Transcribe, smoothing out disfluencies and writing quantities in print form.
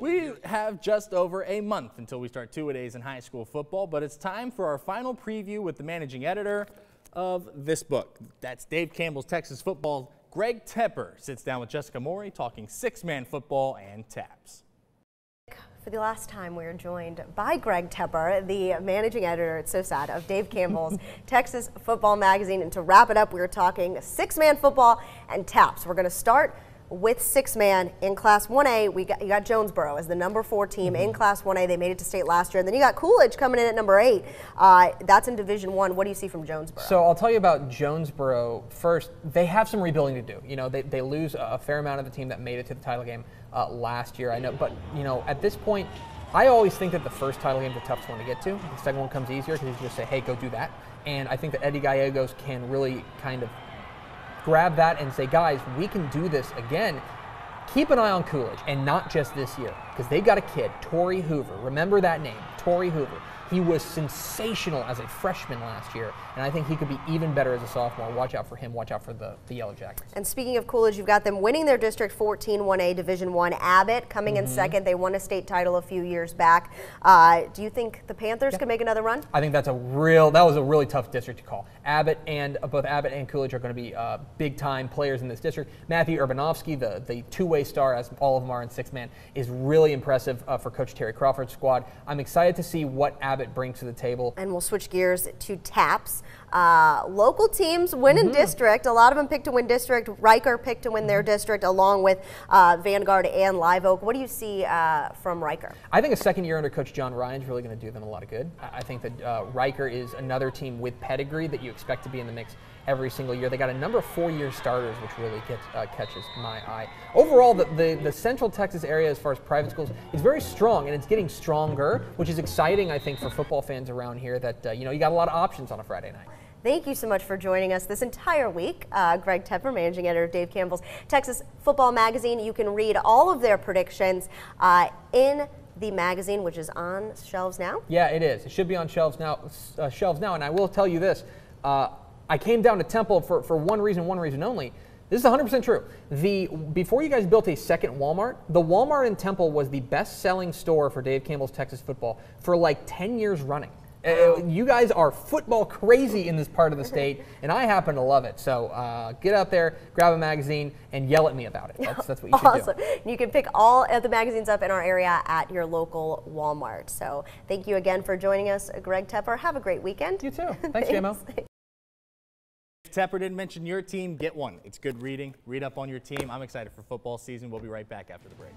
We have just over a month until we start two-a-days in high school football, but it's time for our final preview with the managing editor of this book. That's Dave Campbell's Texas Football. Greg Tepper sits down with Jessica Maury talking six-man football and TAPPS. For the last time, we are joined by Greg Tepper, the managing editor, it's so sad, of Dave Campbell's Texas Football Magazine. And to wrap it up, we were talking six-man football and TAPPS. We're going to start with six-man in Class 1A. You got Jonesboro as the number 4 team in Class 1A. They made it to state last year. And then you got Coolidge coming in at number 8. That's in Division 1. What do you see from Jonesboro? So I'll tell you about Jonesboro first. They have some rebuilding to do. You know, they lose a fair amount of the team that made it to the title game last year. I know, but you know, at this point, I always think that the first title game is the toughest one to get to. The second one comes easier because you just say, hey, go do that. And I think that Eddie Gallegos can really kind of grab that and say, guys, we can do this again. Keep an eye on Coolidge, and not just this year, because they got a kid, Torrey Hoover. Remember that name, Torrey Hoover. He was sensational as a freshman last year, and I think he could be even better as a sophomore. Watch out for him. Watch out for the Yellow Jackets. And speaking of Coolidge, you've got them winning their District 14 1A Division 1. Abbott coming in second. They won a state title a few years back. Do you think the Panthers can make another run? I think that was a really tough district to call. Both Abbott and Coolidge are going to be big-time players in this district. Matthew Urbanovsky, the two-way star, as all of them are in six-man, is really impressive for Coach Terry Crawford's squad. I'm excited to see what Abbott brings to the table. And we'll switch gears to TAPPS. Local teams win in district. A lot of them picked to win district. Riker picked to win their district along with Vanguard and Live Oak. What do you see from Riker? I think a second year under Coach John Ryan is really going to do them a lot of good. I think that Riker is another team with pedigree that you expect to be in the mix every single year. They got a number of 4-year starters, which really catches my eye. Overall, the Central Texas area as far as private schools is very strong, and it's getting stronger, which is exciting, I think, for football fans around here that, you know, you got a lot of options on a Friday night. Thank you so much for joining us this entire week. Greg Tepper, managing editor of Dave Campbell's Texas Football Magazine. You can read all of their predictions in the magazine, which is on shelves now. Yeah, it is. It should be on shelves now. And I will tell you this. I came down to Temple for one reason only. This is 100% true. Before you guys built a second Walmart, the Walmart in Temple was the best-selling store for Dave Campbell's Texas Football for like 10 years running. You guys are football crazy in this part of the state, and I happen to love it. So get out there, grab a magazine, and yell at me about it. That's what you should do. You can pick all of the magazines up in our area at your local Walmart. So thank you again for joining us, Greg Tepper. Have a great weekend. You too. Thanks, JMO. If Tepper didn't mention your team, get one. It's good reading. Read up on your team. I'm excited for football season. We'll be right back after the break.